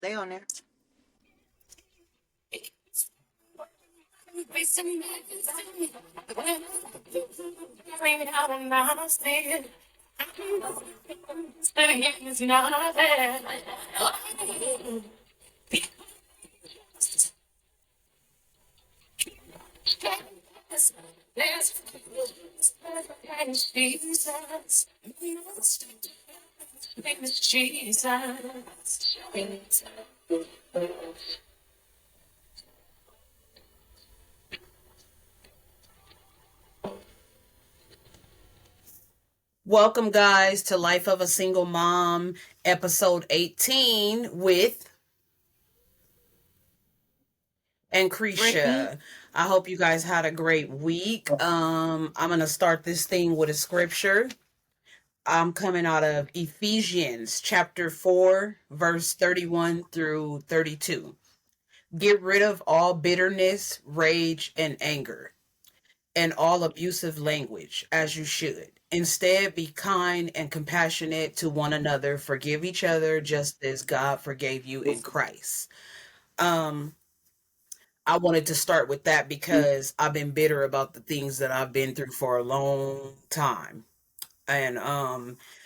They on there. Welcome, guys, to Life of a Single Mom, episode 18 with and Brittney. Creasha. I hope you guys had a great week. I'm gonna start this thing with a scripture. I'm coming out of Ephesians chapter 4, verse 31 through 32. Get rid of all bitterness, rage, and anger, and all abusive language, as you should. Instead, be kind and compassionate to one another. Forgive each other just as God forgave you in Christ. Um, I wanted to start with that because I've been bitter about the things that I've been through for a long time. And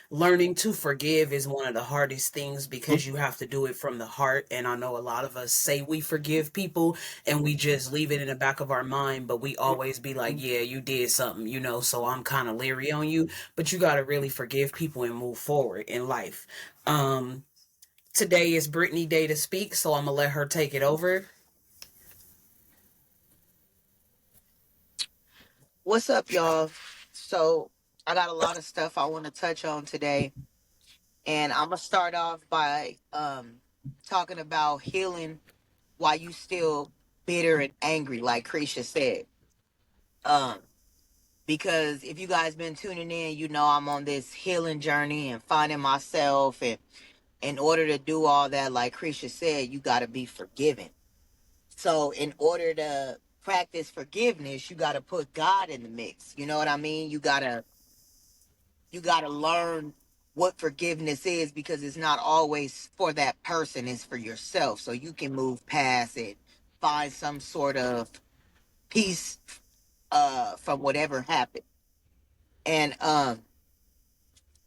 learning to forgive is one of the hardest things because you have to do it from the heart. And I know a lot of us say we forgive people and we just leave it in the back of our mind, but we always be like, yeah, you did something, so I'm kind of leery on you. But you got to really forgive people and move forward in life. Um, Today is Brittney Day to speak, so I'm gonna let her take it over. What's up, y'all? So, I got a lot of stuff I want to touch on today, and I'm gonna start off by talking about healing while you still bitter and angry, like Creasha said. Um, because if you guys been tuning in, you know I'm on this healing journey and finding myself, and in order to do all that, like Creasha said, you got to be forgiven. So, in order to practice forgiveness, you got to put God in the mix. You know what I mean? You got to learn what forgiveness is, because it's not always for that person, it's for yourself, so you can move past it, find some sort of peace from whatever happened. And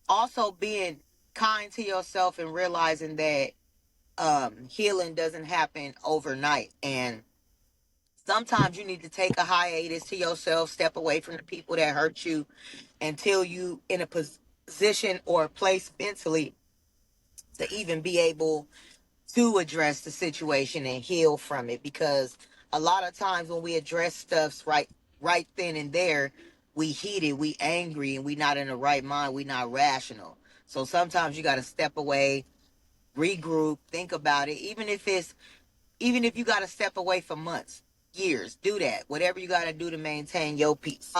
also being kind to yourself and realizing that healing doesn't happen overnight, and sometimes you need to take a hiatus to yourself, step away from the people that hurt you until you in a position or place mentally to even be able to address the situation and heal from it. Because a lot of times when we address stuffs right then and there, we heated, we angry, and we not in the right mind, we not rational. So sometimes you got to step away, regroup, think about it. Even if you got to step away for months, years, do that. Whatever you got to do to maintain your peace.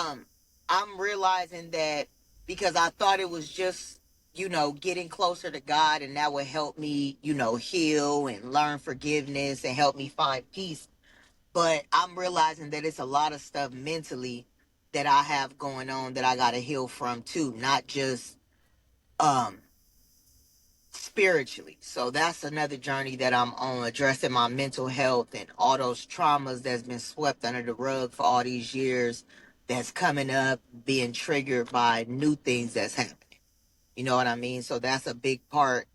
I'm realizing that because I thought it was just, getting closer to God, and that would help me, heal and learn forgiveness and help me find peace. But I'm realizing that it's a lot of stuff mentally that I have going on that I got to heal from too, not just um spiritually. So that's another journey that I'm on, addressing my mental health and all those traumas that's been swept under the rug for all these years, that's coming up, being triggered by new things that's happening. You know what I mean? So that's a big part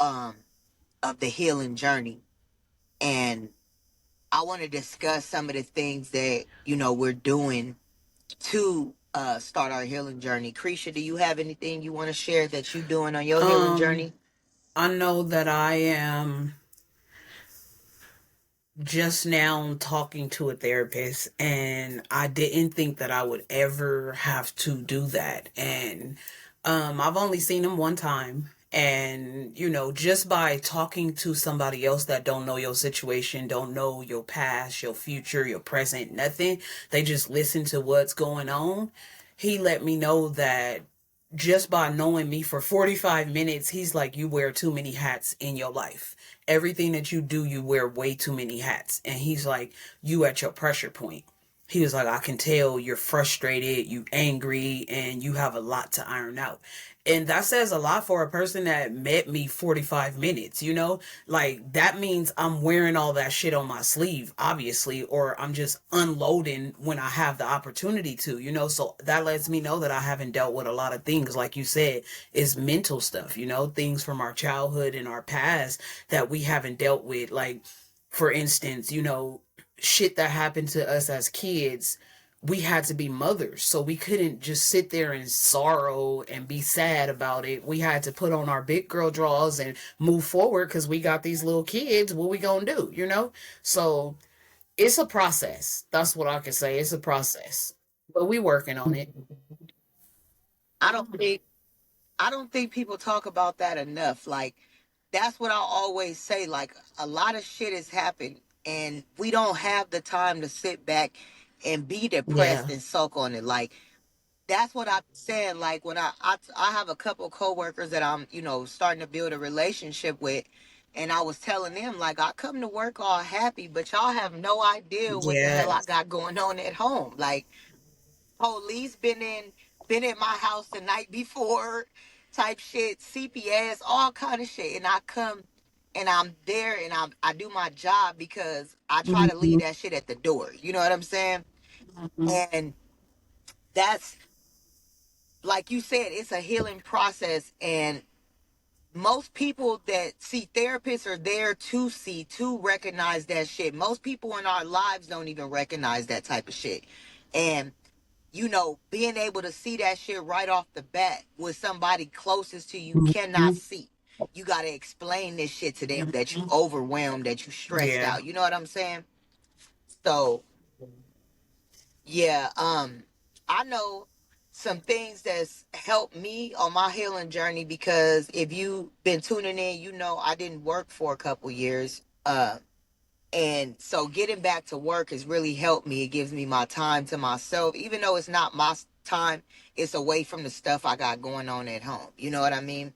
um of the healing journey. And I want to discuss some of the things that, we're doing to start our healing journey. Creasha, do you have anything you want to share that you're doing on your healing Um, journey? I know that I am just now talking to a therapist, and I didn't think that I would ever have to do that. And I've only seen him one time. And, just by talking to somebody else that don't know your situation, don't know your past, your future, your present, nothing, they just listen to what's going on. He let me know that just by knowing me for 45 minutes, he's like, you wear too many hats in your life. Everything that you do, you wear way too many hats. And he's like, you at your pressure point. He was like, I can tell you're frustrated, you angry, and you have a lot to iron out. And that says a lot for a person that met me 45 minutes, you know? Like, that means I'm wearing all that shit on my sleeve, obviously, or I'm just unloading when I have the opportunity to, you know? So that lets me know that I haven't dealt with a lot of things. Like you said, is mental stuff, you know? Things from our childhood and our past that we haven't dealt with. Like, for instance, you know, shit that happened to us as kids, we had to be mothers. So we couldn't just sit there and sorrow and be sad about it. We had to put on our big girl drawers and move forward because we got these little kids. What we gonna do, you know? So it's a process. That's what I can say. It's a process. But we working on it. I don't think I don't think people talk about that enough. Like, that's what I always say. Like, a lot of shit has happened, and we don't have the time to sit back and be depressed Yeah. and sulk on it. Like, that's what I'm saying. Like, when I have a couple coworkers that I'm, starting to build a relationship with, and I was telling them, like, I come to work all happy, but y'all have no idea what the hell I Yes. got going on at home. Like, police been in my house the night before, type shit, CPS, all kind of shit. And I come and I'm there and I do my job because I try to leave Mhm. that shit at the door. You know what I'm saying? Mhm. And that's, like you said, it's a healing process. And most people that see therapists are there to recognize that shit. Most people in our lives don't even recognize that type of shit. And being able to see that shit right off the bat with somebody closest to you cannot Mhm. see. You got to explain this shit to them, that you overwhelmed, that you stressed Yeah. out. You know what I'm saying? So, yeah, I know some things that's helped me on my healing journey, because if you've been tuning in, I didn't work for a couple years. And so getting back to work has really helped me. It gives me my time to myself, even though it's not my time, it's away from the stuff I got going on at home. You know what I mean?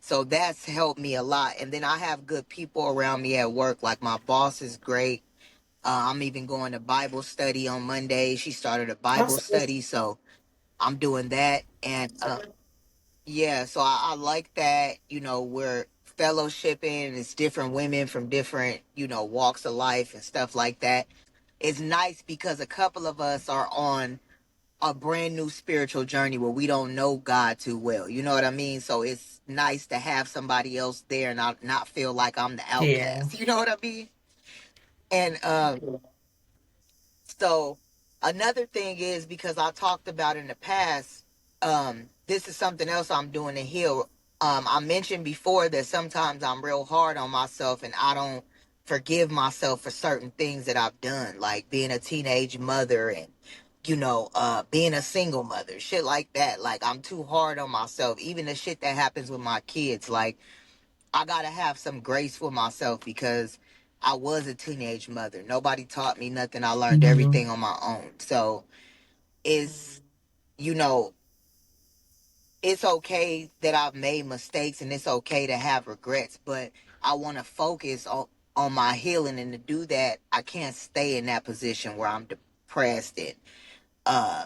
So that's helped me a lot. And then I have good people around me at work. Like, my boss is great. I'm even going to Bible study on Monday. She started a Bible That's study, so I'm doing that. And yeah, so I like that. We're fellowshipping. It's different women from different, walks of life and stuff like that. It's nice because a couple of us are on a brand new spiritual journey where we don't know God too well. You know what I mean? So it's nice to have somebody else there and not feel like I'm the yeah. outcast. You know what I mean? And so another thing is, because I talked about in the past, this is something else I'm doing to heal. I mentioned before that sometimes I'm real hard on myself and I don't forgive myself for certain things that I've done, like being a teenage mother and being a single mother, shit like that. Like, I'm too hard on myself. Even the shit that happens with my kids, like, I gotta have some grace for myself because I was a teenage mother. Nobody taught me nothing. I learned Mhm. everything on my own. So it's, you know, it's okay that I've made mistakes and it's okay to have regrets, but I want to focus on my healing. And to do that, I can't stay in that position where I'm depressed and uh,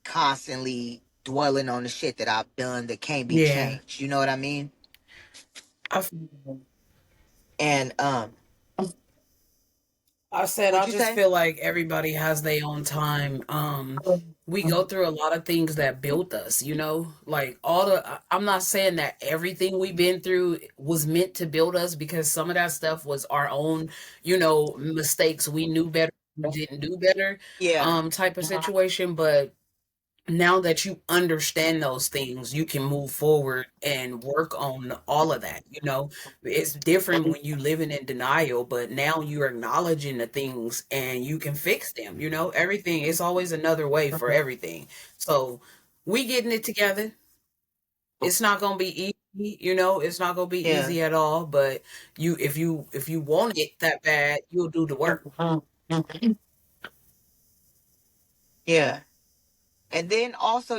constantly dwelling on the shit that I've done that can't be Yeah. changed. You know what I mean? I And I said what'd I you just say? feel like everybody has their own time. We go through a lot of things that built us, you know? Like I'm not saying that everything we've been through was meant to build us, because some of that stuff was our own, you know, mistakes. We knew better, we didn't do better, Yeah. type of situation. But now that you understand those things, you can move forward and work on all of that. You know, it's different when you living in denial, but now you're acknowledging the things and you can fix them. You know, everything is always another way for everything. So we getting it together. It's not gonna be easy, you know, it's not gonna be Yeah. easy at all, but if you want it that bad, you'll do the work. Yeah. And then also,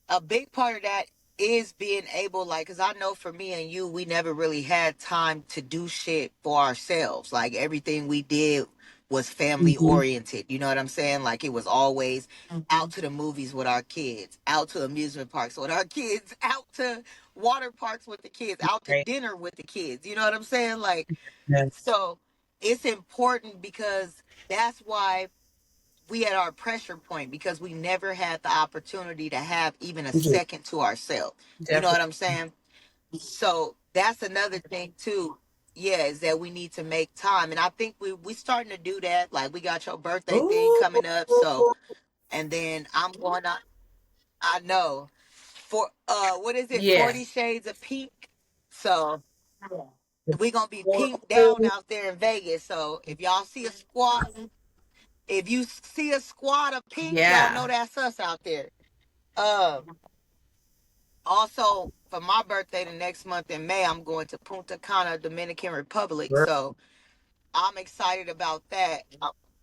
a big part of that is being able, like, because I know for me and you, we never really had time to do shit for ourselves. Like, everything we did was family Hmm. oriented. You know what I'm saying? Like it was always out to the movies with our kids, out to amusement parks with our kids, out to water parks with the kids, out to Right. dinner with the kids. You know what I'm saying? Like, Yeah. so it's important because that's why we at our pressure point, because we never had the opportunity to have even a Yeah, second to ourselves. You know what definitely. I'm saying? So that's another thing too. Yeah, is that we need to make time, and I think we starting to do that. Like we got your birthday thing Ooh, coming up, so and then I'm going to. I know for what is it? yeah. 40 Shades of Pink. So we gonna be pink down out there in Vegas. So if y'all see a squad, if you see a squad of pink, y'all know Yeah. that's us out there. Um, Also for my birthday the next month in May, I'm going to Punta Cana, Dominican Republic. Girl. So I'm excited about that.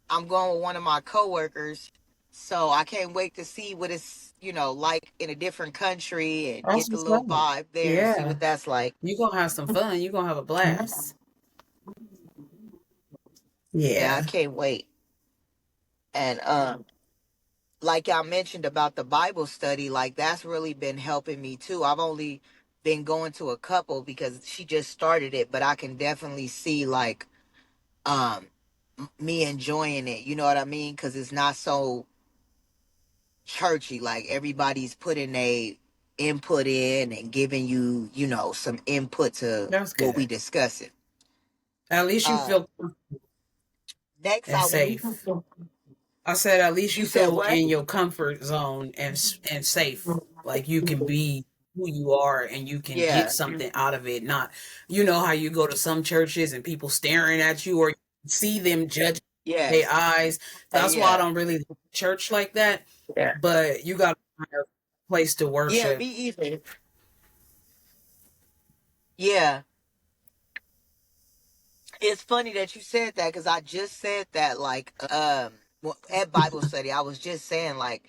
I'm going with one of my coworkers, so I can't wait to see what it's like in a different country and That's get the what's little up. vibe there and see Yeah. what that's like. You gonna have some fun. You gonna have a blast. Yeah, I Yeah. can't wait. And like I mentioned about the Bible study, like that's really been helping me too. I've only been going to a couple because she just started it, but I can definitely see like um me enjoying it. You know what I mean? Because it's not so churchy. Like everybody's putting a input in and giving you, some input to That's what we good. discussing. At least you Uh, feel Next, and safe. I said at least you you said feel what? in your comfort zone and safe. Like you can be who you are and you can get Yeah, something out of it. Not, you know how you go to some churches and people staring at you or you see them judge their yes, eyes. That's why I yeah, don't really like church like that. yeah, But you got to find a place to yeah. worship. Me either. Yeah, it's funny that you said that because I just said that like at Bible study I was just saying like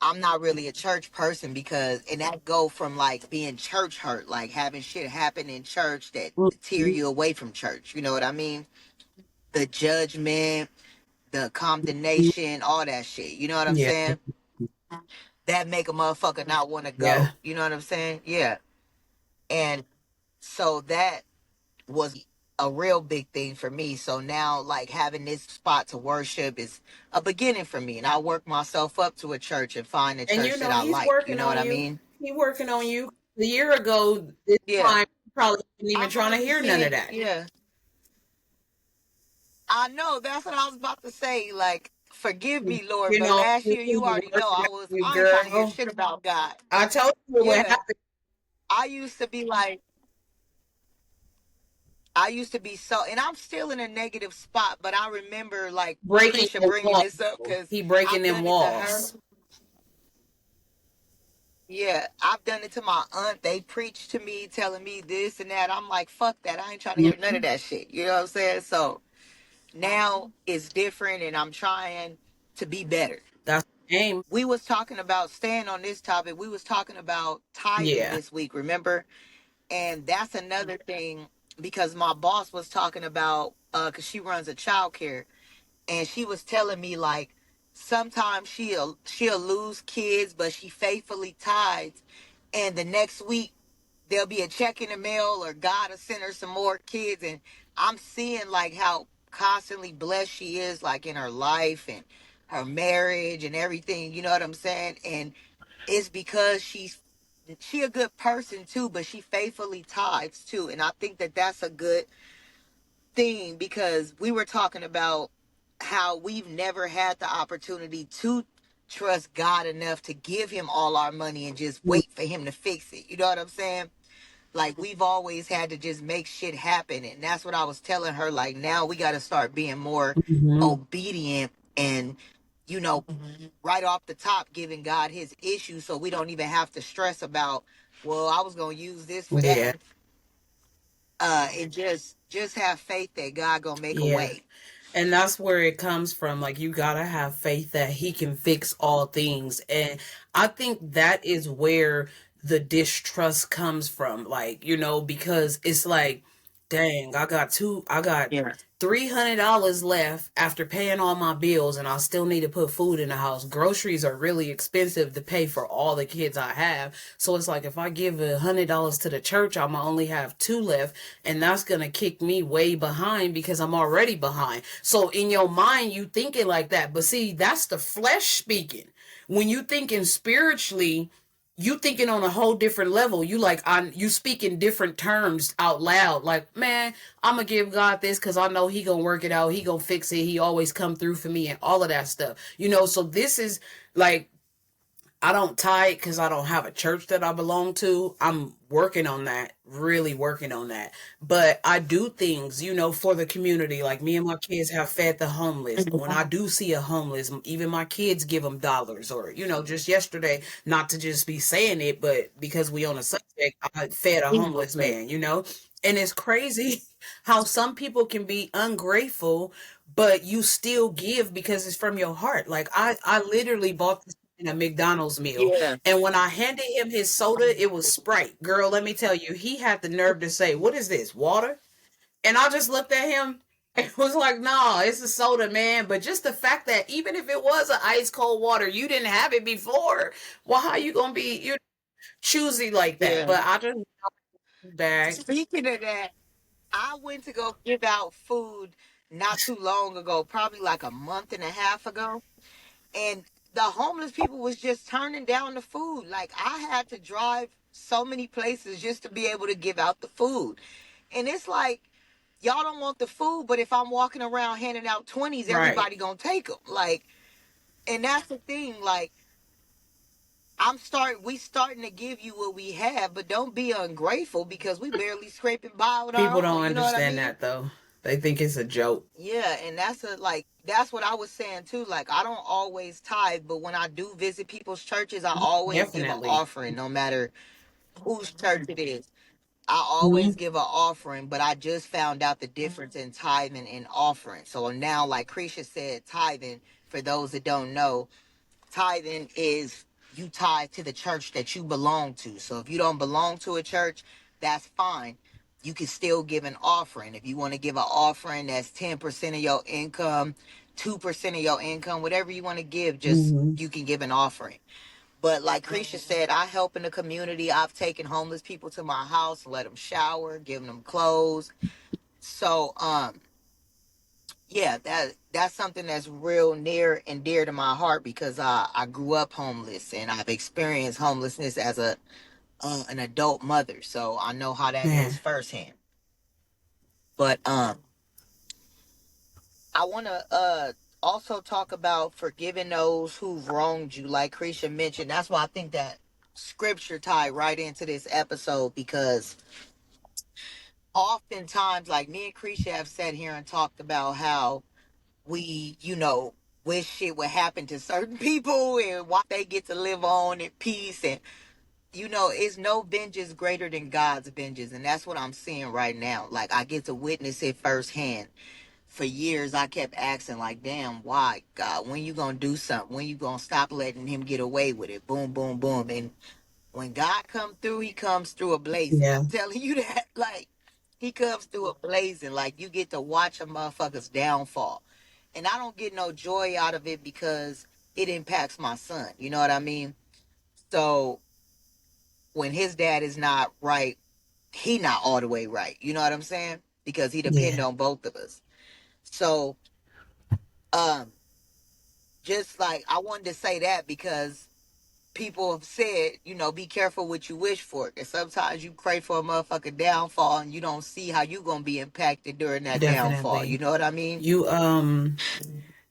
I'm not really a church person because and that go from like being church hurt, like having shit happen in church that tear Mhm. you away from church. You know what I mean? The judgment, the condemnation, all that shit. You know what I'm Yeah. saying? That make a motherfucker not want to Yeah. go. You know what I'm saying? Yeah. And so that was a real big thing for me. So now, like having this spot to worship is a beginning for me, and I work myself up to a church and find a And you church that know, I he's like. You working know what on I you. mean? He's working on you. A year ago, this Yeah, time, you probably wasn't even I'm trying to hear none of 100%. that. Yeah, I know. That's what I was about to say. Like, forgive me, Lord, You but know, last this year is you already know working on you, I ain't trying to hear girl. shit about God. I told you what Yeah, happened. I used to be like, I used to be so, and I'm still in a negative spot. But I remember like Breaking Creasha the bringing wall. this up because He breaking I've them done it to her. walls. Yeah, I've done it to my aunt. They preach to me, telling me this and that. I'm like, fuck that. I ain't trying to hear none of Mhm. that shit. You know what I'm saying? So now it's different, and I'm trying to be better. That's the game. We was talking about staying on this topic. We was talking about tithing Yeah. this week, remember? And that's another thing because my boss was talking about because she runs a childcare, and she was telling me like sometimes she'll lose kids, but she faithfully tithes, and the next week there'll be a check in the mail or God will send her some more kids, and I'm seeing like how constantly blessed she is, like in her life and her marriage and everything. You know what I'm saying? And it's because she a good person too, but she faithfully tithes too, and I think that that's a good thing because we were talking about how we've never had the opportunity to trust God enough to give him all our money and just wait for him to fix it. You know what I'm saying? Like we've always had to just make shit happen, and that's what I was telling her. Like now we got to start being more Hmm. obedient and you know right off the top giving God his issues so we don't even have to stress about, well, I was going to use this for Yeah. that. And just have faith that God going to make a Yeah. way. And that's where it comes from. Like, you gotta have faith that he can fix all things. And I think that is where the distrust comes from. Like, because it's like, dang, I got Yeah. $300 left after paying all my bills, and I still need to put food in the house. Groceries are really expensive to pay for all the kids I have. So it's like if I give $100 to the church, I'm gonna only have two left, and that's gonna kick me way behind because I'm already behind. So in your mind, you thinking like that, but see, that's the flesh speaking. When you thinking spiritually, you thinking on a whole different level. You speak in different terms out loud. Like, man, I'm gonna give God this because I know He gonna work it out. He gonna fix it. He always come through for me and all of that stuff. So this is like I don't tithe because I don't have a church that I belong to. I'm working on that, really working on that. But I do things, for the community. Like me and my kids have fed the homeless. When I do see a homeless, even my kids give them dollars. Or, just yesterday, not to just be saying it, but because we on a subject, I fed a homeless man. And it's crazy how some people can be ungrateful, but you still give because it's from your heart. Like I literally bought this in a McDonald's meal. Yeah. And when I handed him his soda, it was Sprite. Girl, let me tell you, he had the nerve to say, "What is this? Water?" And I just looked at him and was like, "Nah, it's a soda, man." But just the fact that even if it was an ice cold water, you didn't have it before. Well, how you gonna be you choosy like that? Yeah. But I just bag. Speaking of that, I went to go give out food not too long ago, probably like a month and a half ago. And the homeless people was just turning down the food. Like I had to drive so many places just to be able to give out the food. And it's like y'all don't want the food, but if I'm walking around handing out 20s, Right. everybody going to take them. Like, and that's the thing, like we starting to give you what we have, but don't be ungrateful because we barely scraping by with People our don't own. You know what I understand mean? that though. They think it's a joke. Yeah, and that's what I was saying too. Like I don't always tithe, but when I do visit people's churches, I always give an Definitely. offering, no matter whose church it is. I Mhm. always give an offering, but I just found out the difference in tithing and offering. So now, like Creasha said, tithing, for those that don't know, tithing is you tithe to the church that you belong to. So if you don't belong to a church, that's fine. You can still give an offering. If you want to give an offering that's 10% of your income, 2% of your income, whatever you want to give, just Mhm. you can give an offering. But like Creasha said, I help in the community. I've taken homeless people to my house, let them shower, giving them clothes. So yeah, that's something that's real near and dear to my heart because I grew up homeless and I've experienced homelessness as a an adult mother, so I know how that is Man. firsthand. But I want to also talk about forgiving those who've wronged you, like Creasha mentioned. That's why I think that scripture tied right into this episode because oftentimes, like me and Creasha have sat here and talked about how we, wish shit would happen to certain people and why they get to live on in peace. And, it's no vengeance greater than God's vengeance. And that's what I'm seeing right now. Like, I get to witness it firsthand. For years, I kept asking, like, damn, why, God? When you going to do something? When you going to stop letting him get away with it? Boom, boom, boom. And when God come through, he comes through a blazing. Yeah. I'm telling you that. Like, he comes through a blazing. Like, you get to watch a motherfucker's downfall. And I don't get no joy out of it because it impacts my son. You know what I mean? So when his dad is not right, he not all the way right. You know what I'm saying? Because he depend Yeah. on both of us. So um just like I wanted to say that because people have said, be careful what you wish for. And sometimes you pray for a motherfucker downfall and you don't see how you gonna be impacted during that downfall. You Definitely. know what I mean?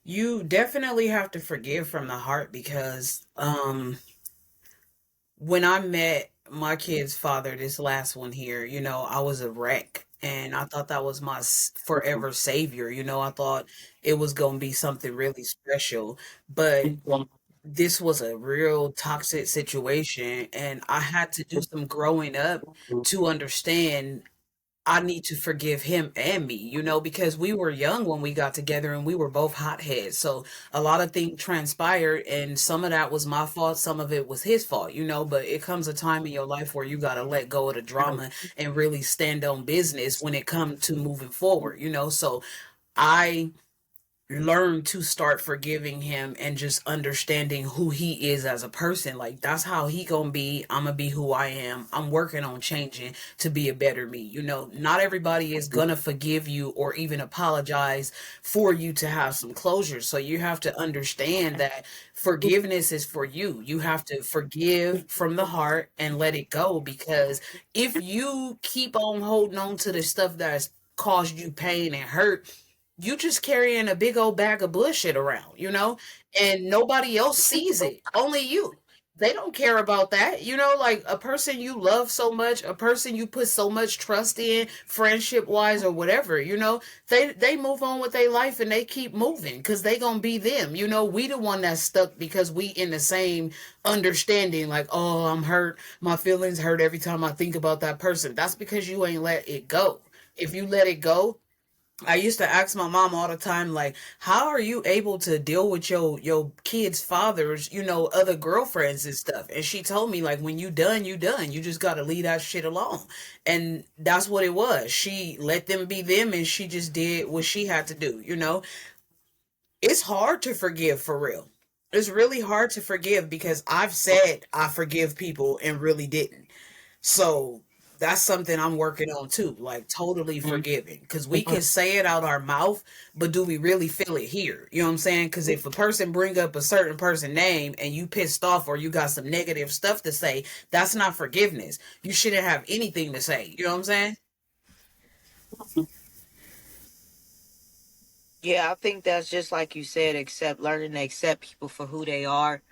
You definitely have to forgive from the heart because when I met my kid's father, this last one here, I was a wreck. And I thought that was my forever savior. I thought it was going to be something really special. But this was a real toxic situation. And I had to do some growing up to understand I need to forgive him and me, because we were young when we got together and we were both hotheads. So a lot of things transpired, and some of that was my fault, some of it was his fault, but it comes a time in your life where you got to let go of the drama and really stand on business when it comes to moving forward. So I learn to start forgiving him and just understanding who he is as a person. Like, that's how he gonna be. I'm gonna be who I am. I'm working on changing to be a better me. Not everybody is gonna forgive you or even apologize for you to have some closure. So you have to understand that forgiveness is for you. You have to forgive from the heart and let it go, because if you keep on holding on to the stuff that's caused you pain and hurt, you just carrying a big old bag of bullshit around, and nobody else sees it. Only you. They don't care about that, like a person you love so much, a person you put so much trust in, friendship wise or whatever, they move on with their life and they keep moving because they gonna be them. We the one that's stuck because we in the same understanding, like, oh, I'm hurt, my feelings hurt every time I think about that person. That's because you ain't let it go. If you let it go, I used to ask my mom all the time, like, how are you able to deal with your kids' fathers, other girlfriends and stuff? And she told me, like, when you done, you done. You just gotta leave that shit alone. And that's what it was. She let them be them, and she just did what she had to do. It's hard to forgive, for real. It's really hard to forgive because I've said I forgive people and really didn't. So that's something I'm working on too, like totally forgiving. Because we can say it out our mouth, but do we really feel it here? You know what I'm saying? Because if a person bring up a certain person name and you pissed off or you got some negative stuff to say, that's not forgiveness. You shouldn't have anything to say. You know what I'm saying? Yeah, I think that's just like you said, accept learning to accept people for who they are,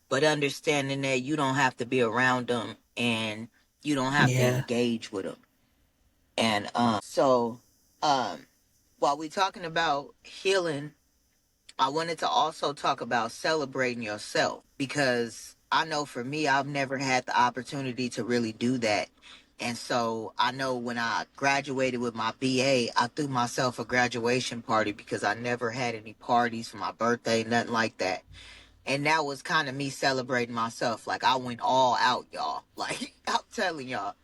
but understanding that you don't have to be around them and you don't have to Yeah. engage with them. And so um while we're talking about healing, I wanted to also talk about celebrating yourself, because I know for me, I've never had the opportunity to really do that. And so I know when I graduated with my BA, I threw myself a graduation party because I never had any parties for my birthday, nothing like that. And that was kind of me celebrating myself. Like, I went all out, y'all. Like, I'm telling y'all.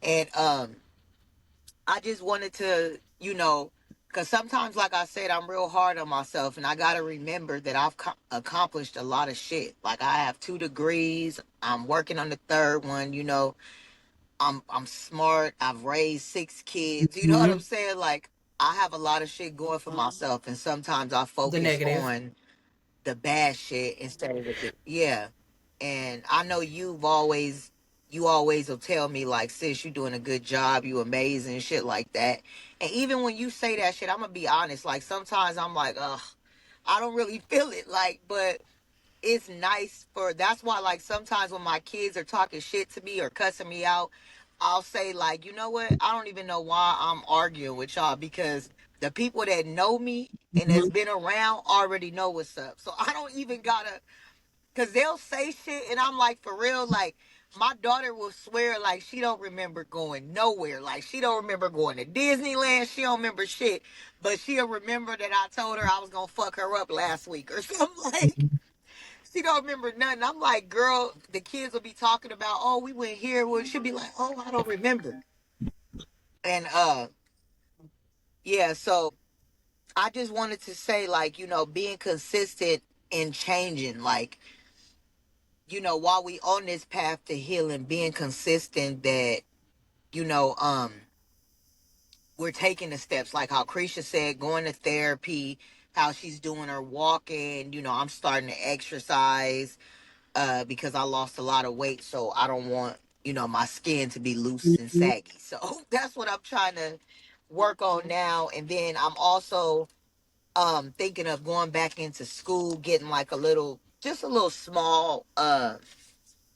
And I just wanted to, because sometimes, like I said, I'm real hard on myself, and I got to remember that I've accomplished a lot of shit. Like, I have 2 degrees. I'm working on the third one. I'm smart. I've raised 6 kids. You know what I'm Hmm. saying? Like, I have a lot of shit going for myself, and sometimes I The focus negative. on the bad shit instead of the good. Yeah. And I know you always will tell me, like, sis, you doing a good job, you amazing, shit like that. And even when you say that shit, I'm gonna be honest, like, sometimes I'm like, ugh, I don't really feel it, like, but it's nice for that's why, like, sometimes when my kids are talking shit to me or cussing me out, I'll say, like, you know what, I don't even know why I'm arguing with y'all, because the people that know me and that's Hmm. been around already know what's up, so I don't even gotta, because they'll say shit and I'm like, for real, like, my daughter will swear like she don't remember going nowhere, like she don't remember going to Disneyland, she don't remember shit, but she'll remember that I told her I was gonna fuck her up last week or something. Like, she don't remember nothing. I'm like, girl, the kids will be talking about, oh, we went here. Well, she'll be like, oh, I don't remember. And yeah, so I just wanted to say, like, being consistent and changing, like, while we on this path to healing, being consistent that, you know, um, we're taking the steps, like how Creasha said, going to therapy, how she's doing her walking, I'm starting to exercise, because I lost a lot of weight, so I don't want, my skin to be loose and saggy. So that's what I'm trying to work on now. And then I'm also thinking of going back into school, getting like just a little small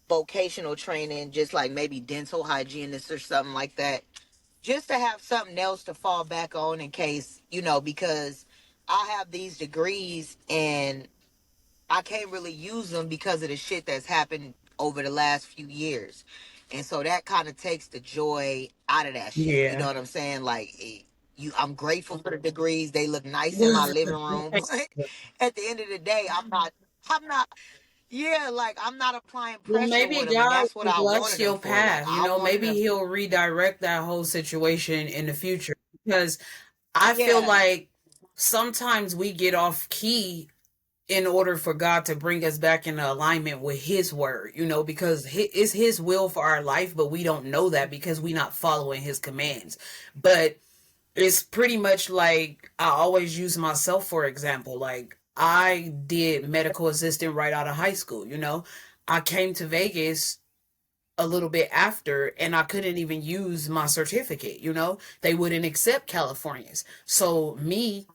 vocational training, just like maybe dental hygienist or something like that. Just to have something else to fall back on in case, because I have these degrees and I can't really use them because of the shit that's happened over the last few years. And so that kind of takes the joy out of that shit. You know Yeah. what I'm saying? Like I'm grateful for the degrees. They look nice in my living room, but at the end of the day, I'm not yeah, like I'm not applying Well, pressure maybe with them, and God that's what will I bless wanted them your for. Like path. You I know, wanted maybe them. He'll redirect that whole situation in the future. Because I feel Yeah, like sometimes we get off key in order for God to bring us back into alignment with His word, you know, because it's His will for our life, but we don't know that because we're not following His commands. But it's pretty much like I always use myself for example. Like I did medical assistant right out of high school, you know. I came to Vegas a little bit after and I couldn't even use my certificate, you know. They wouldn't accept Californians. So me,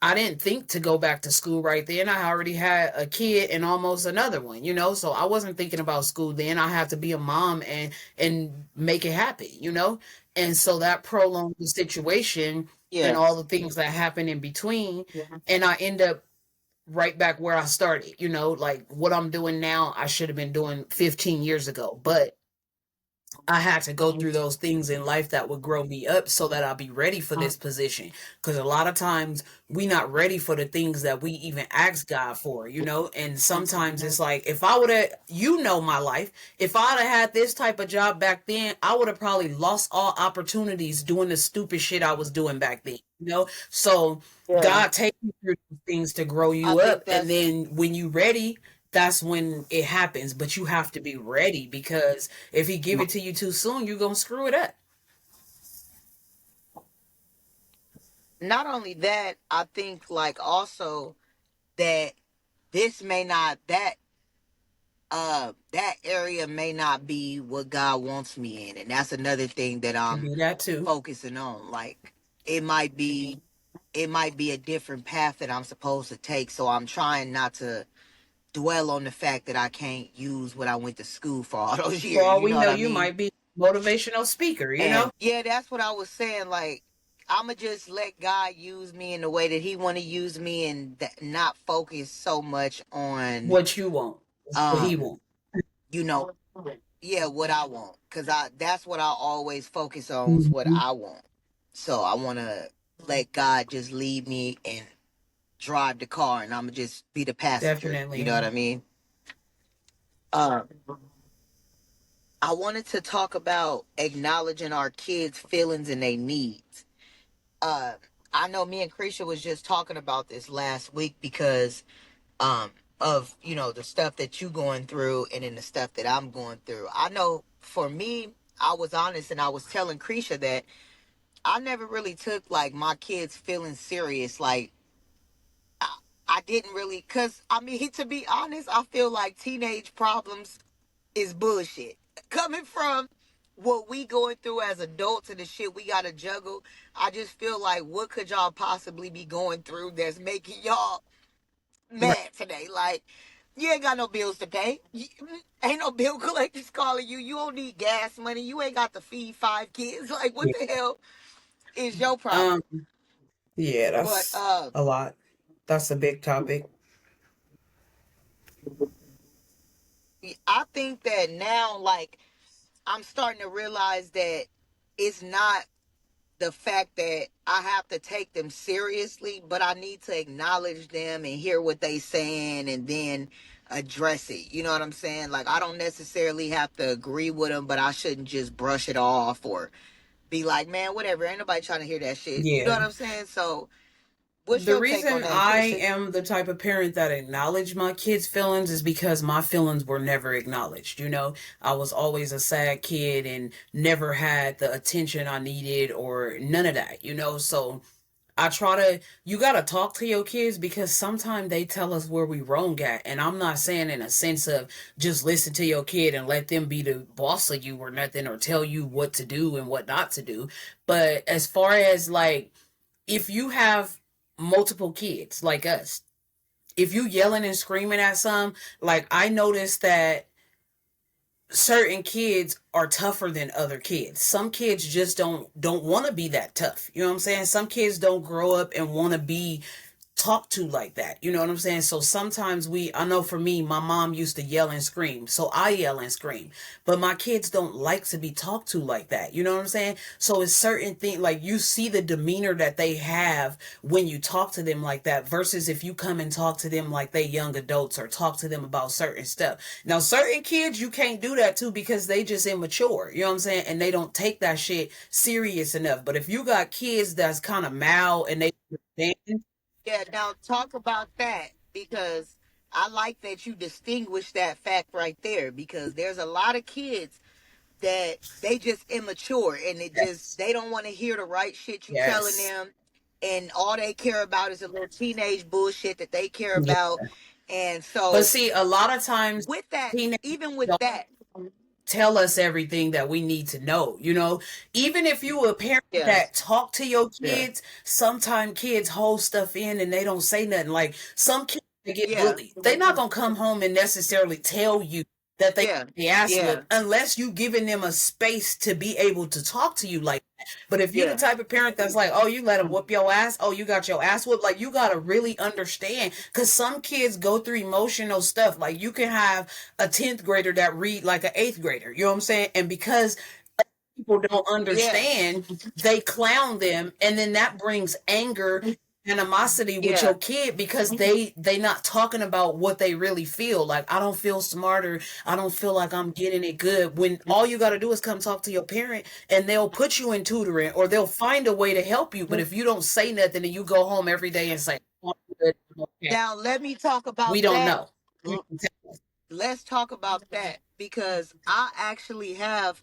I didn't think to go back to school right then. I already had a kid and almost another one, you know. So I wasn't thinking about school then. I had to be a mom and make it happen, you know. And so that prolonged the situation and yeah. all the things that happened in between. And I end up right back where I started, you know, like what I'm doing now, I should have been doing 15 years ago. But I had to go through those things in life that would grow me up so that I'll be ready for this position. Because a lot of times we not ready for the things that we even ask God for, you know? And sometimes it's like, if I would have, you know, my life, if I'd have had this type of job back then, I would have probably lost all opportunities doing the stupid shit I was doing back then, you know? So Yeah. God takes you through these things to grow I you think up. And that's then when you ready, that's when it happens. But you have to be ready because if he give it to you too soon, you're gonna screw it up. not only that, I think like also that this may not that area may not be what God wants me in. And that's another thing that Can I'm be that too. focusing on. Like it might be it might be a different path that I'm supposed to take. So I'm trying not to dwell on the fact that I can't use what I went to school for all those For years. all You we know what know, I you mean? might be a motivational speaker, you know? And yeah, that's what I was saying. Like, I'ma just let God use me in the way that He want to use me, and not focus so much on, What you want. It's what he um, want. you know, yeah, what I want, cause that's what I always focus on is what Mhm. I want. So I want to let God just lead me and drive the car, and I'ma just be the passenger. You know what Definitely. I mean? Um, I wanted to talk about acknowledging our kids' feelings and their needs. uh I know me and Creasha was just talking about this last week because um of the stuff that you going through and then the stuff that I'm going through. I know for me, I was honest and I was telling Creasha that I never really took like my kids feeling serious. Like I didn't really, cause I mean, to be honest, I feel like teenage problems is bullshit. Coming from what we going through as adults and the shit we gotta juggle, I just feel like what could y'all possibly be going through that's making y'all Right. mad today? Like, you ain't got no bills to pay. Ain't no bill collectors calling you. You don't need gas money. You ain't got to feed 5 kids. Like, what Yeah. the hell is your Um, problem? yeah, But that's a lot. That's a big topic. I think that now, like, I'm starting to realize that it's not the fact that I have to take them seriously, but I need to acknowledge them and hear what they saying and then address it. You know what I'm saying? Like I don't necessarily have to agree with them, but I shouldn't just brush it off or be like, man, whatever. Ain't nobody trying to hear that shit. You know Yeah. what I'm saying? So, what's The your take on reason that, I Creasha? am the type of parent that acknowledge my kids' feelings is because my feelings were never acknowledged. You know, I was always a sad kid and never had the attention I needed or none of that, you know. So I try to, you got to talk to your kids because sometimes they tell us where we wrong at. And I'm not saying in a sense of just listen to your kid and let them be the boss of you or nothing or tell you what to do and what not to do. But as far as like, if you have multiple kids like us, if you yelling and screaming at some, like I noticed that certain kids are tougher than other kids. Some kids just don't want to be that tough. You know what I'm saying? Some kids don't grow up and want to be talked to like that. You know what I'm saying? So sometimes I know for me, my mom used to yell and scream. So I yell and scream. But my kids don't like to be talked to like that. You know what I'm saying? So it's certain things like you see the demeanor that they have when you talk to them like that versus if you come and talk to them like they young adults or talk to them about certain stuff. Now, certain kids you can't do that to because they just immature. You know what I'm saying? And they don't take that shit serious enough. But if you got kids that's kind of mild and they understand. Yeah, now talk about that because I like that you distinguish that fact right there because there's a lot of kids that they just immature and Yes. they don't want to hear the right shit you telling Yes. them, and all they care about is a little teenage bullshit that they care Yeah. about. And But so see, a lot of times with that, teenagers even with don't that, tell us everything that we need to know. You know, even if you a parent yeah, that talk to your kids, sometimes kids hold stuff in and they don't say nothing. Like some kids that get yeah, bullied, they not gonna come home and necessarily tell you that they yeah, the ass yeah, whipped unless you giving them a space to be able to talk to you like that. But if you the yeah, type of parent that's like, oh, you let them whoop your ass, oh, you got your ass whooped, like you gotta really understand because some kids go through emotional stuff. Like you can have a 10th grader that read like an 8th grader, you know what I'm saying? And because people don't yeah, understand, they clown them, and then that brings anger, animosity with yeah. your kid because they not talking about what they really feel. Like I don't feel smarter, I don't feel like I'm getting it good. When all you got to do is come talk to your parent, and they'll put you in tutoring or they'll find a way to help you. But if you don't say nothing and you go home every day and say, "Oh, I'm good, I'm okay," Now let me talk we about don't that. know. You can tell us. Let's talk about that because I actually have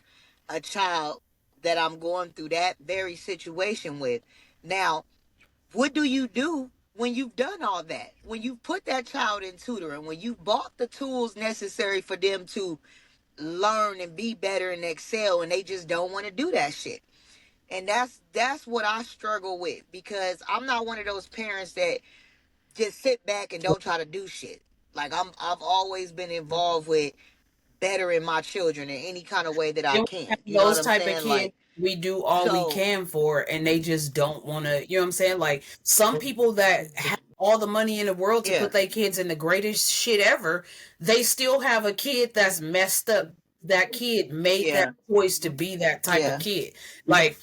a child that I'm going through that very situation with. Now, what do you do when you've done all that? When you've put that child in tutoring, when you've bought the tools necessary for them to learn and be better and excel, and they just don't want to do that shit. And that's what I struggle with because I'm not one of those parents that just sit back and don't try to do shit. Like I've always been involved with bettering my children in any kind of way that I Then we can. have You know what those I'm type of saying? kids Like, we do all we so can for, and they just don't want to, you know what I'm saying? Like some people that have all the money in the world to yeah, put their kids in the greatest shit ever, they still have a kid that's messed up. That kid made that yeah, choice to be that type of yeah. kid. Like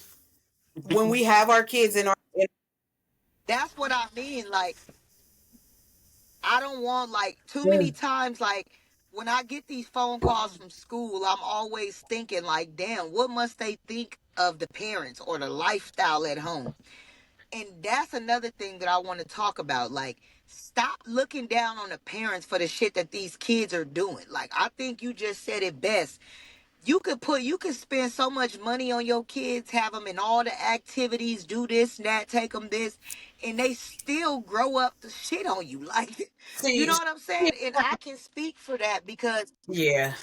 when we have our kids in That's what I mean. Like, I don't want like too many Mm. times like when I get these phone calls from school, I'm always thinking like, damn, what must they think of the parents or the lifestyle at home? And that's another thing that I want to talk about. Like, stop looking down on the parents for the shit that these kids are doing. Like, I think you just said it best. You could spend so much money on your kids, have them in all the activities, do this and that, take them this, and they still grow up to shit on you. Like, you see, know what I'm saying? And I can speak for that because yeah.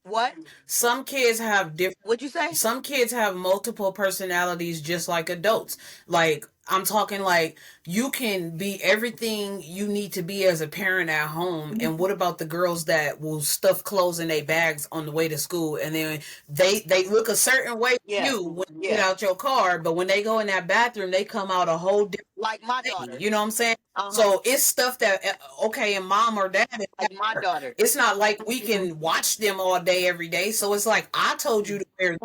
what? Some kids have different What'd you say? some kids have multiple personalities just like adults. Like I'm talking like you can be everything you need to be as a parent at home. And what about the girls that will stuff clothes in their bags on the way to school and then they look a certain way to Yeah, you when you get yeah. out your car, but when they go in that bathroom they come out a whole different Like my thing. daughter. You know what I'm saying? Uh huh. So it's stuff that okay, and mom or dad is Like my there. daughter. It's not like we can watch them all day every day. So it's like I told you to wear,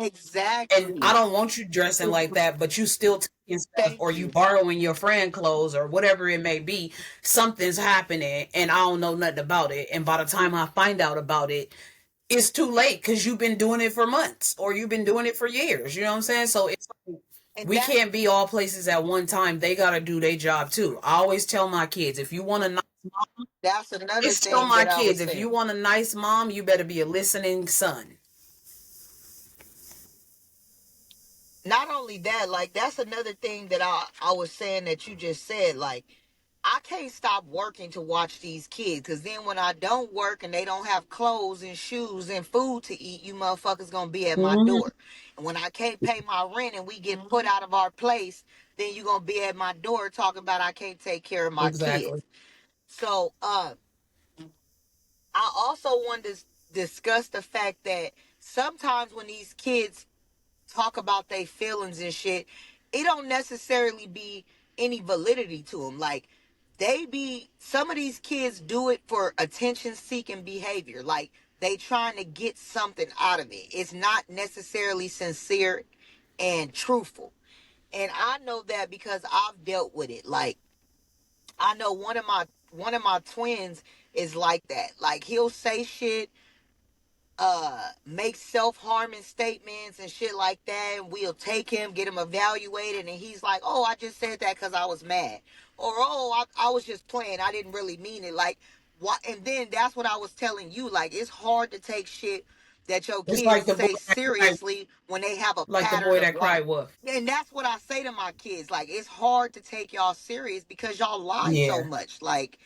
and I Exactly. don't want you dressing like that, but you still taking stuff or Thank you you. borrowing your friend clothes or whatever it may be. Something's happening and I don't know nothing about it. And by the time I find out about it, it's too late because you've been doing it for months or you've been doing it for years. You know what I'm saying? So it's like, And we can't be all places at one time. They got to do their job too. I always tell my kids, if you want a nice mom, that's another always tell thing my that I was kids, if you saying. want a nice mom, you better be a listening son. Not only that, like that's another thing that I was saying that you just said. Like, I can't stop working to watch these kids because then when I don't work and they don't have clothes and shoes and food to eat, you motherfuckers gonna be at my Mm-hmm. door. And when I can't pay my rent and we get put out of our place, then you gonna be at my door talking about I can't take care of my Exactly. kids. So I also wanted to discuss the fact that sometimes when these kids talk about their feelings and shit, it don't necessarily be any validity to them. Like, some of these kids do it for attention seeking behavior. Like, they trying to get something out of it. It's not necessarily sincere and truthful. And I know that because I've dealt with it. Like, I know one of my twins is like that. Like, he'll say shit, make self-harming statements and shit like that, and we'll take him, get him evaluated, and he's like, oh, I just said that because I was mad, or oh, I was just playing, I didn't really mean it. Like, what? And then that's what I was telling you, like, it's hard to take shit that your It's kids like the boy say that cried, seriously when they have a like the pattern boy of that lying. cried wolf. And that's what I say to my kids, like, it's hard to take y'all serious because y'all lie so Yeah. much. Like,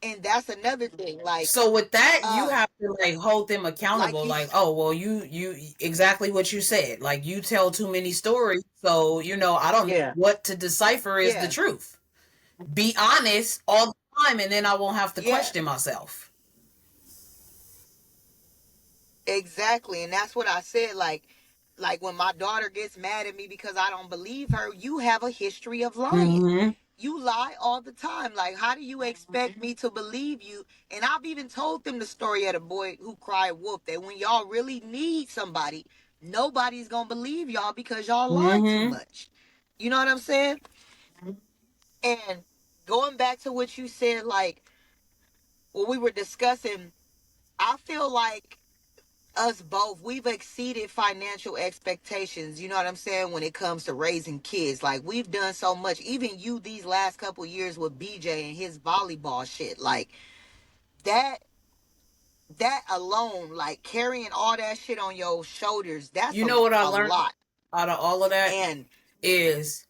and that's another thing, like, So with that, you um have to like hold them like accountable. you Like, oh well, you exactly what you said. Like you tell too many stories, so I don't know Yeah, what to decipher is the yeah, truth. Be honest all the time, and then I won't have to yeah. question myself. Exactly. And that's what I said. Like when my daughter gets mad at me because I don't believe her, you have a history of lying. Mm-hmm. You lie all the time. Like, how do you expect me to believe you? And I've even told them the story of the boy who cried wolf, that when y'all really need somebody, nobody's gonna believe y'all because y'all lie too Mm-hmm. much. You know what I'm saying? And going back to what you said, like what we were discussing, I feel like us both, we've exceeded financial expectations, you know what I'm saying, when it comes to raising kids. Like, we've done so much, even you, these last couple years with BJ and his volleyball shit. Like, that that alone, like carrying all that shit on your shoulders, that's You a, know what I a learned lot. out of all of that And is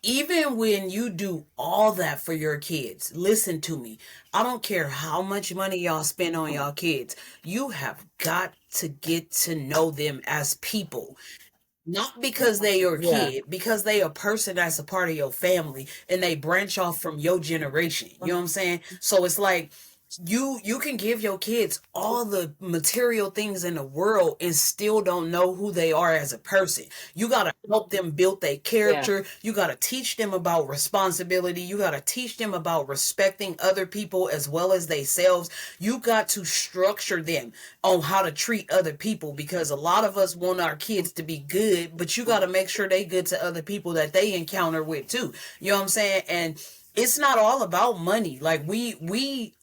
even when you do all that for your kids, listen to me. I don't care how much money y'all spend on y'all kids. You have got to get to know them as people. Not because they your yeah, kid, because they a person that's a part of your family and they branch off from your generation. You know what I'm saying? So it's like you can give your kids all the material things in the world and still don't know who they are as a person. You got to help them build their yeah, character. You got to teach them about responsibility. You got to teach them about respecting other people as well as themselves. You got to structure them on how to treat other people because a lot of us want our kids to be good, but you got to make sure they good to other people that they encounter with too. You know what I'm saying? And it's not all about money. Like we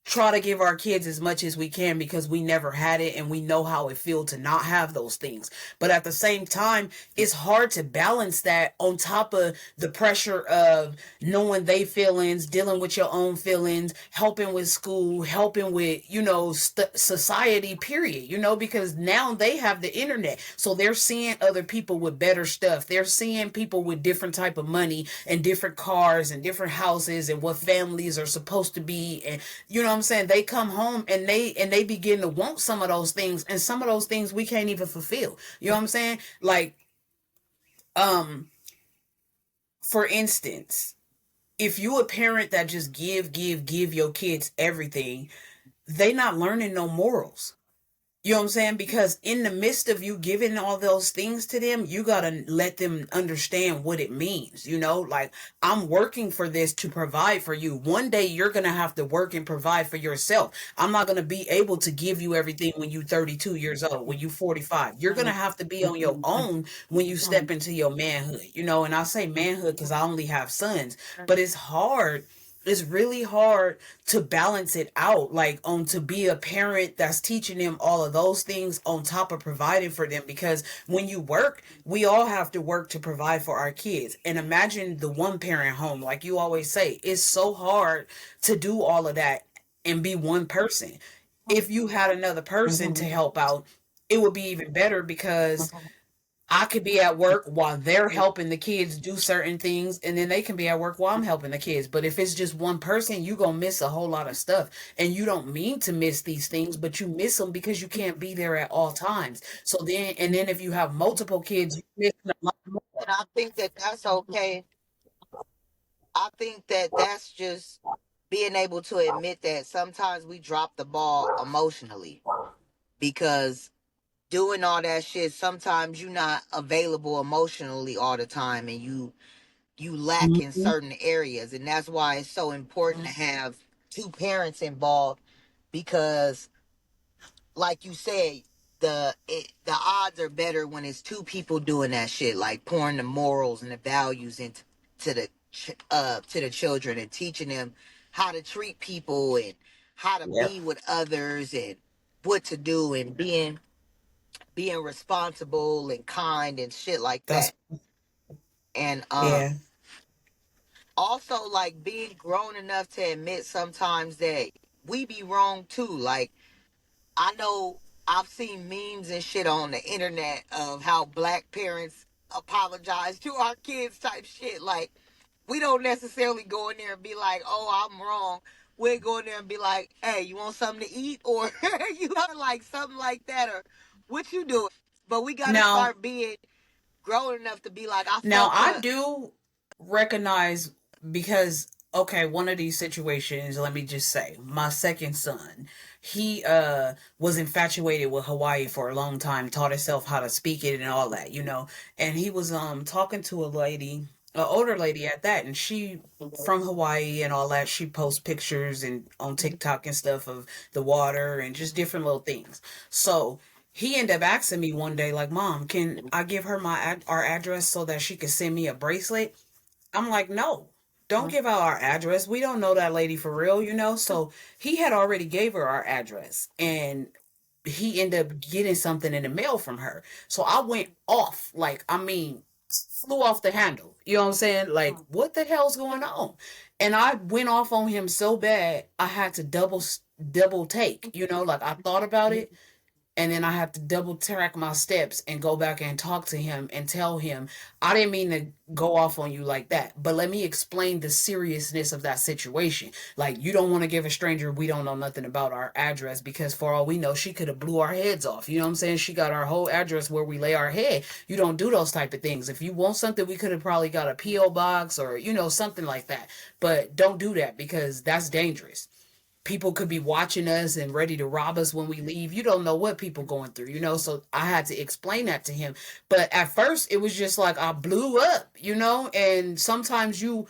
try to give our kids as much as we can because we never had it and we know how it feels to not have those things. But at the same time, it's hard to balance that on top of the pressure of knowing they feelings, dealing with your own feelings, helping with school, helping with, society, period, because now they have the internet. So they're seeing other people with better stuff. They're seeing people with different type of money and different cars and different houses and what families are supposed to be. And you know what I'm saying? They come home and they begin to want some of those things, and some of those things we can't even fulfill. You know what I'm saying? Like, um, for instance, if you a parent that just give your kids everything, they not learning no morals. You know what I'm saying? Because in the midst of you giving all those things to them, you got to let them understand what it means. Like, I'm working for this to provide for you. One day you're going to have to work and provide for yourself. I'm not going to be able to give you everything when you're 32 years old, when you're 45. You're going to have to be on your own when you step into your manhood, and I say manhood because I only have sons, but it's hard. It's really hard to balance it out, like on to be a parent that's teaching them all of those things on top of providing for them, because when you work, we all have to work to provide for our kids. And imagine the one parent home, like you always say, it's so hard to do all of that and be one person. If you had another person to help out, it would be even better because I could be at work while they're helping the kids do certain things, and then they can be at work while I'm helping the kids. But if it's just one person, you gonna miss a whole lot of stuff, and you don't mean to miss these things, but you miss them because you can't be there at all times. And then if you have multiple kids, you miss a lot more. and I think that that's okay. I think that that's just being able to admit that sometimes we drop the ball emotionally, because doing all that shit, sometimes you're not available emotionally all the time, and you lack in Mhm. certain areas, and that's why it's so important to have two parents involved, because like you said, the odds are better when it's two people doing that shit, like pouring the morals and the values into to the children, and teaching them how to treat people and how to Yep. be with others and what to do, and being responsible and kind and shit like That's that. And yeah. also like being grown enough to admit sometimes that we be wrong too. Like, I know I've seen memes and shit on the internet of how black parents apologize to our kids type shit. Like, we don't necessarily go in there and be like, "Oh, I'm wrong." We're going there and be like, "Hey, you want something to eat?" Or you know, like something like that, or "What you doing?" But we gotta Now, start being grown enough to be like, "I Now fucked I up." do recognize because okay, one of these situations, let me just say, my second son, he was infatuated with Hawaii for a long time, taught himself how to speak it and all that, you know. And he was talking to a lady, an older lady at that, and she from Hawaii and all that, she posts pictures and on TikTok and stuff of the water and just different little things. So he ended up asking me one day, like, "Mom, can I give her our address so that she could send me a bracelet?" I'm like, "No, don't give out our address. We don't know that lady for real, you know." So he had already gave her our address, and he ended up getting something in the mail from her. So I went off, like, I mean, flew off the handle. You know what I'm saying? Like, what the hell's going on? And I went off on him so bad, I had to double take. You know, like I thought about it, and then I have to double track my steps and go back and talk to him and tell him, I didn't mean to go off on you like that, but let me explain the seriousness of that situation. Like, you don't want to give a stranger we don't know nothing about our address, because for all we know, she could have blew our heads off. You know what I'm saying? She got our whole address where we lay our head. You don't do those type of things. If you want something, we could have probably got a PO box or something like that. But don't do that, because that's dangerous. People could be watching us and ready to rob us when we leave. You don't know what people going through, so I had to explain that to him. But at first it was just like I blew up, and sometimes you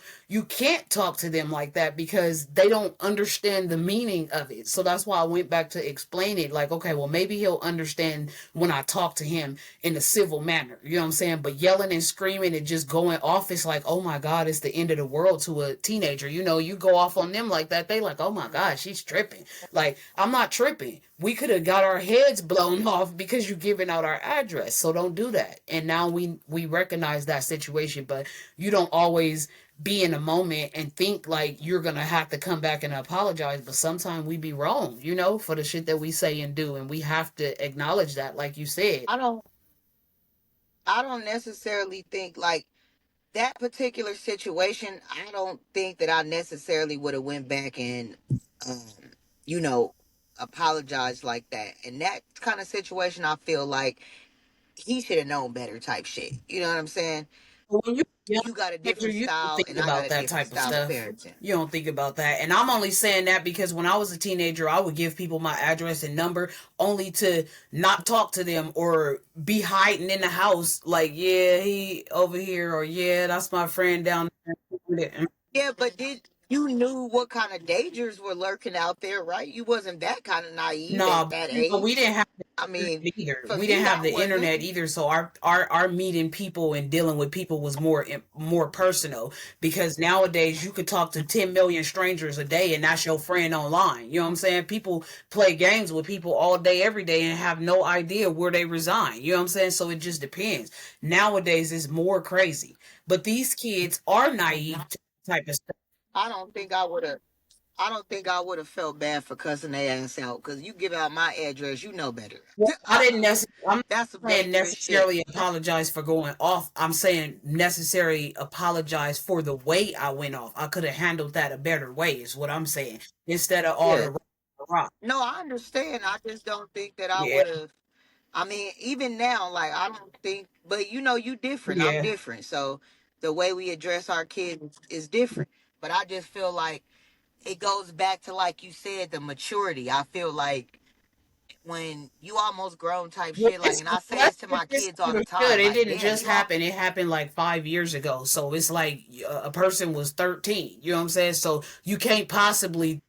can't talk to them like that because they don't understand the meaning of it. So that's why I went back to explain it, like, okay, well, maybe he'll understand when I talk to him in a civil manner, you know what I'm saying? But yelling and screaming and just going off, it's like, oh my God, it's the end of the world to a teenager. You go off on them like that, they like, oh my God, she's tripping. Like, I'm not tripping. We could have got our heads blown off because you giving out our address. So don't do that. And now we recognize that situation, but you don't always be in a moment and think like you're gonna have to come back and apologize. But sometimes we be wrong, for the shit that we say and do, and we have to acknowledge that, like you said. I don't I don't necessarily think like that particular situation. I don't think that I necessarily would have went back and um you know apologized like that. In that kind of situation, I feel like he should have known better type shit. You know what I'm saying? But when you're a young You got a teenager, different you don't style think and I got about a that different type of style of stuff. parenting. You don't think about that. And I'm only saying that because when I was a teenager, I would give people my address and number only to not talk to them or be hiding in the house. Like, yeah, he over here, or yeah, that's my friend down there. Yeah, but did you knew what kind of dangers were lurking out there, right? You wasn't that kind of naive No, at that we age. didn't have the I mean, internet either. for We didn't me, have I the wasn't. internet either, so our meeting people and dealing with people was more personal. Because nowadays you could talk to 10 million strangers a day, and that's your friend online. You know what I'm saying? People play games with people all day, every day, and have no idea where they reside. You know what I'm saying? So it just depends. Nowadays it's more crazy, but these kids are naive to that type of stuff. I don't think I would have. I don't think I would have felt bad for cussing their ass out, because you give out my address, you know better. Well, I didn't I'm not That's some saying dangerous shit. necessarily apologize for going off. I'm saying necessarily apologize for the way I went off. I could have handled that a better way, is what I'm saying. Instead of all Yeah. the rock. No, I understand. I just don't think that I Yeah, would have. I mean, even now, like, I don't think, but you different. I'm yeah. different. So the way we address our kids is different. But I just feel like it goes back to, like you said, the maturity. I feel like when you almost grown type Well, shit. Like, it's and I say well, this to that's my just kids all the good. time. It Like, didn't damn, just you all. happen. It happened like 5 years ago. So it's like a person was 13. You know what I'm saying? So you can't possibly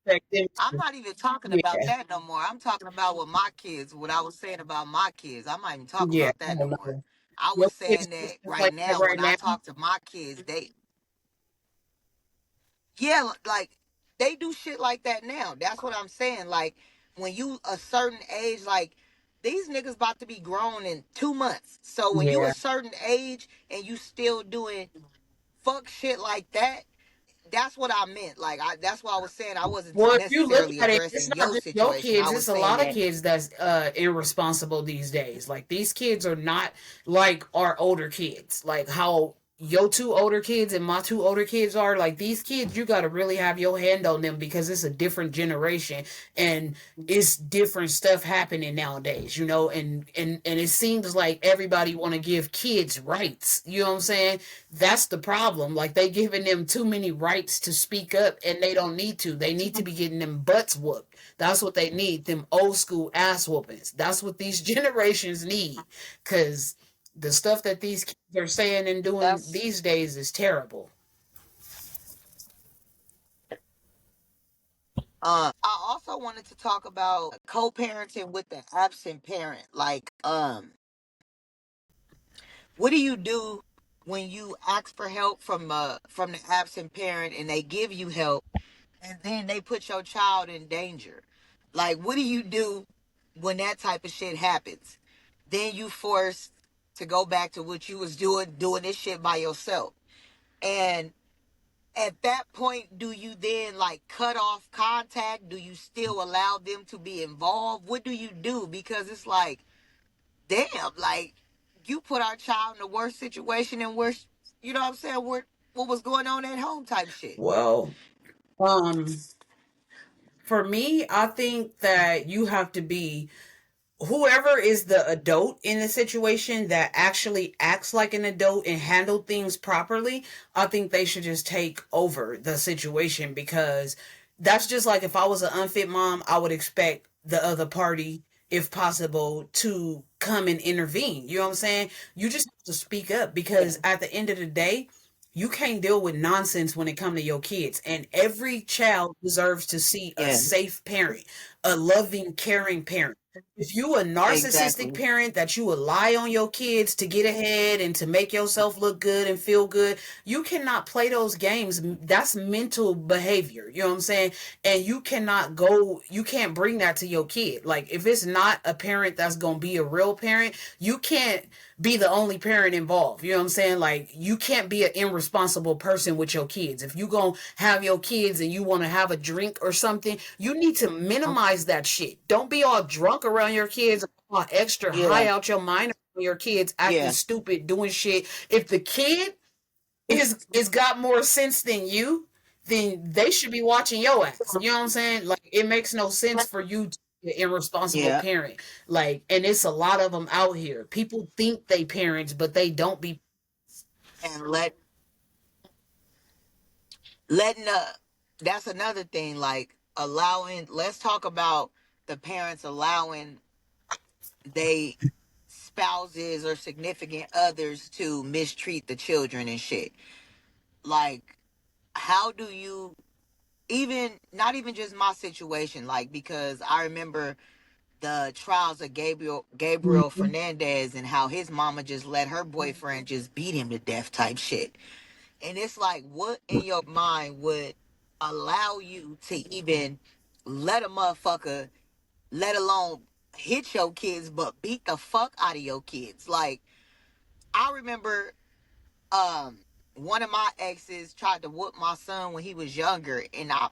expect them I'm to. not even talking about Yeah, that no more. I'm talking about with my kids. What I was saying about my kids. I'm not even talking yeah. about I that no don't more. know. I Your was kids saying do that stuff right like that now. right When I now. talk to my kids, they yeah, like they do shit like that now. That's what I'm saying. Like when you a certain age, like these niggas about to be grown in 2 months. So when you a Yeah. certain age and you still doing fuck shit like that, that's what I meant. Like that's why I was saying I wasn't Well, if you look necessarily at it, it's addressing not your just your situation. I kids, was it's a saying lot of that. kids that's irresponsible these days. Like these kids are not like our older kids. Like how your two older kids and my two older kids are, like these kids you got to really have your hand on them because it's a different generation and it's different stuff happening nowadays, you know, and it seems like everybody want to give kids rights. You know what I'm saying? That's the problem. Like they giving them too many rights to speak up and they don't need to. They need to be getting them butts whooped. That's what they need. Them old school ass whoopings. That's what these generations need. Cause the stuff that these kids are saying and doing That's these days is terrible. I also wanted to talk about co-parenting with the absent parent. Like, what do you do when you ask for help from the absent parent and they give you help and then they put your child in danger? Like, what do you do when that type of shit happens? Then you forced to go back to what you was doing this shit by yourself. And at that point, do you then like cut off contact? Do you still allow them to be involved? What do you do? Because it's like, damn, like you put our child in the worst situation and worse, you know what I'm saying? What was going on at home type shit. Well, um, for me, I think that you have to be whoever is the adult in the situation that actually acts like an adult and handle things properly. I think they should just take over the situation because that's just like if I was an unfit mom, I would expect the other party, if possible, to come and intervene. You know what I'm saying? You just have to speak up Yeah. because at the end of the day, you can't deal with nonsense when it comes to your kids, and every child deserves to see a Yeah. safe parent, a loving, caring parent. If you a narcissistic Exactly. parent that you rely on your kids to get ahead and to make yourself look good and feel good, you cannot play those games. That's mental behavior. You know what I'm saying? And you can't bring that to your kid. Like if it's not a parent that's going to be a real parent, you can't be the only parent involved. You know what I'm saying? Like you can't be an irresponsible person with your kids. If you going to have your kids and you want to have a drink or something, you need to minimize that shit. Don't be all drunk around your kids, all extra high Yeah. out your mind around your kids acting Yeah. stupid, doing shit. If the kid is got more sense than you, then they should be watching your ass. You know what I'm saying? Like it makes no sense for you to be an irresponsible Yeah. parent. Like, and it's a lot of them out here. People think they parents, but they don't be. And letting that's another thing, like allowing, let's talk about the parents allowing they spouses or significant others to mistreat the children and shit. Like, how do you, even not even just my situation, like because I remember the trials of Gabriel Mhm. Fernandez and how his mama just let her boyfriend just beat him to death type shit. And it's like, what in your mind would allow you to even let a motherfucker, let alone hit your kids, but beat the fuck out of your kids? Like, I remember um one of my exes tried to whoop my son when he was younger, and I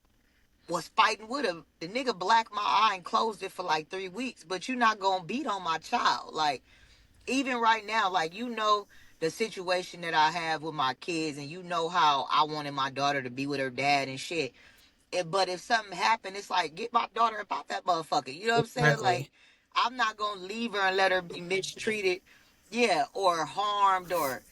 was fighting with him. The nigga blacked my eye and closed it for like 3 weeks. But you're not gonna beat on my child. Like, even right now, like, you know, the situation that I have with my kids, and you know how I wanted my daughter to be with her dad and shit. But if something happened, it's like, get my daughter about that motherfucker. You know what I'm saying? Like, Exactly. I'm not gonna leave her and let her be mistreated, yeah, or harmed or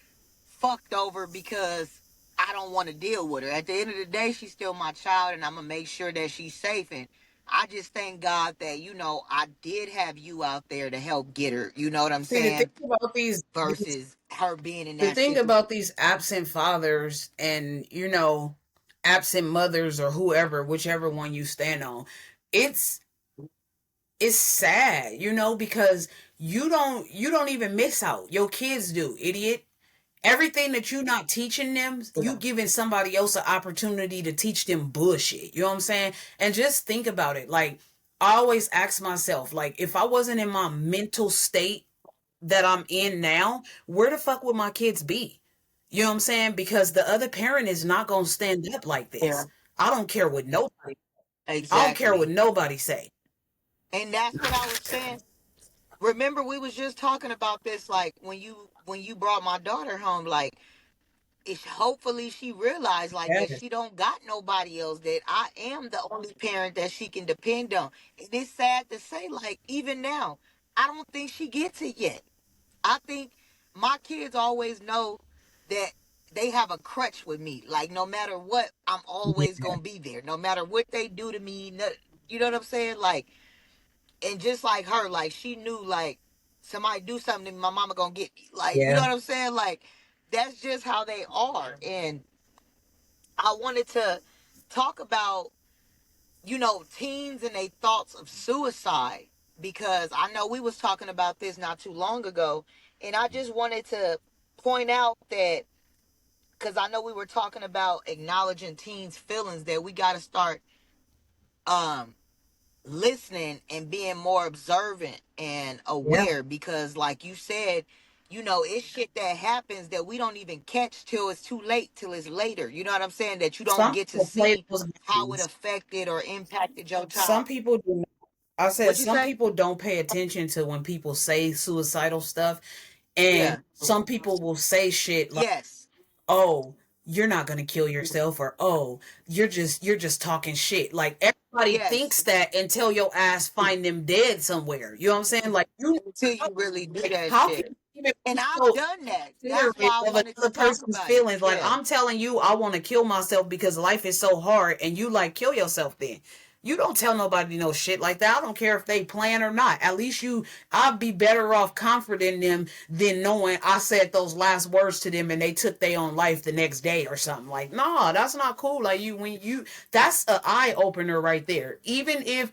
fucked over because I don't want to deal with her. At the end of the day, she's still my child, and I'm gonna make sure that she's safe. And I just thank God that, I did have you out there to help get her. You know what I'm See, the thing saying? about these Versus her being in the that thing situation. about these absent fathers and absent mothers or whoever, whichever one you stand on, it's it's sad, because you don't even miss out. Your kids do, idiot. Everything that you're not teaching them, you Yeah. giving somebody else an opportunity to teach them bullshit. You know what I'm saying? And just think about it. Like, I always ask myself, like, if I wasn't in my mental state that I'm in now, where the fuck would my kids be? You know what I'm saying? Because the other parent is not gonna stand up like Yeah. this. I don't care what nobody. I don't care what Exactly. nobody say. And that's what I was saying. Remember, we was just talking about this, like when you brought my daughter home, like hopefully she realized like that Yes. she don't got nobody else, that I am the only parent that she can depend on. And it's sad to say, like, even now, I don't think she gets it yet. I think my kids always know that they have a crutch with me. Like, no matter what, I'm always Yeah. gonna be there. No matter what they do to me, you know what I'm saying? Like, and just like her, like she knew, like, somebody do something to me, my mama gonna get me. Like, you know Yeah. what I'm saying? Like, that's just how they are. And I wanted to talk about, teens and their thoughts of suicide, because I know we was talking about this not too long ago, and I just wanted to point out that, because I know we were talking about acknowledging teens' feelings, that we got to start um listening and being more observant and Yeah. aware, because like you said, it's shit that happens that we don't even catch till it's too late, till it's later. You know what I'm saying? That you don't Some get to people play see those how it games. affected or impacted your Some child. people do not. I said What you some say? people don't pay attention to when people say suicidal stuff, and Yeah. some people will say shit like, Yes. "Oh, you're not gonna kill yourself," or "Oh, you're just talking shit." Like, everybody Yes. thinks that until your ass find them dead somewhere. You know what I'm saying? Like, Until you really do like, that how can shit. you even And be I've so done that. That's considerate why I of wanted to another talk person's about it. feelings? Like, Yeah. I'm telling you, I want to kill myself because life is so hard, and you like kill yourself then. You don't tell nobody no shit like that. I don't care if they plan or not. At least I'd be better off comforting them than knowing I said those last words to them and they took their own life the next day or something. Like, nah, that's not cool. Like, that's an eye opener right there. Even if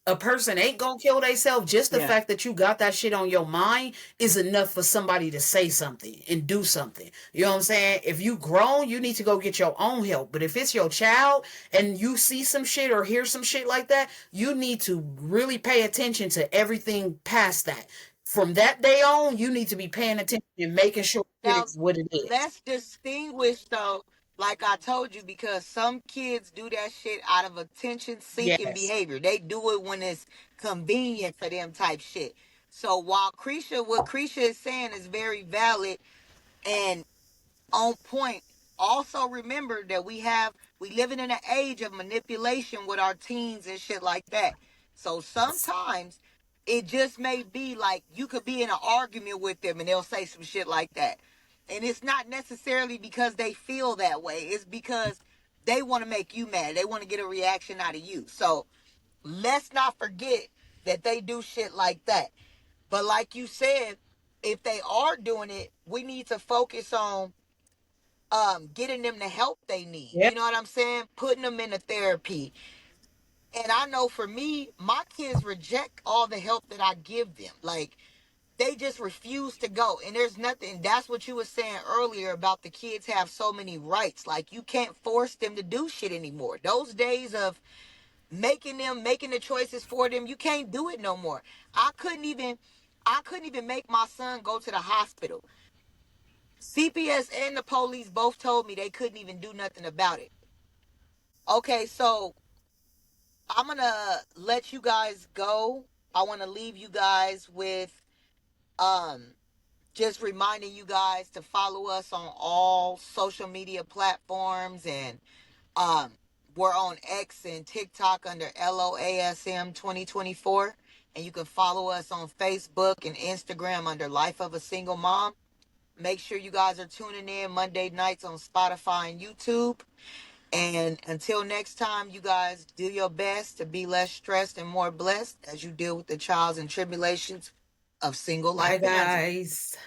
a person ain't gonna kill themselves, just the Yeah. fact that you got that shit on your mind is enough for somebody to say something and do something. You know what I'm saying? If you grown, you need to go get your own help. But if it's your child and you see some shit or hear some shit like that, you need to really pay attention to everything past that. From that day on, you need to be paying attention and making sure it Now, is what it is. let's distinguish though, like I told you, because some kids do that shit out of attention seeking Yes. behavior. They do it when it's convenient for them type shit. So while what Creasha is saying is very valid and on point. Also remember that we living in an age of manipulation with our teens and shit like that. So sometimes it just may be like you could be in an argument with them and they'll say some shit like that. And it's not necessarily because they feel that way. It's because they want to make you mad. They want to get a reaction out of you. So let's not forget that they do shit like that. But like you said, if they are doing it, we need to focus on getting them the help they need. Yep. You know what I'm saying? Putting them into therapy. And I know for me, my kids reject all the help that I give them. Like, they just refuse to go. And there's nothing. That's what you were saying earlier about the kids have so many rights. Like, you can't force them to do shit anymore. Those days of making the choices for them, you can't do it no more. I couldn't even make my son go to the hospital. CPS and the police both told me they couldn't even do nothing about it. Okay, so I'm gonna let you guys go. I want to leave you guys with um just reminding you guys to follow us on all social media platforms, and um we're on X and TikTok under LOASM 2024, and you can follow us on Facebook and Instagram under Life of a Single Mom. Make sure you guys are tuning in Monday nights on Spotify and YouTube. And until next time, you guys do your best to be less stressed and more blessed as you deal with the trials and tribulations of single Bye, life parenting. guys.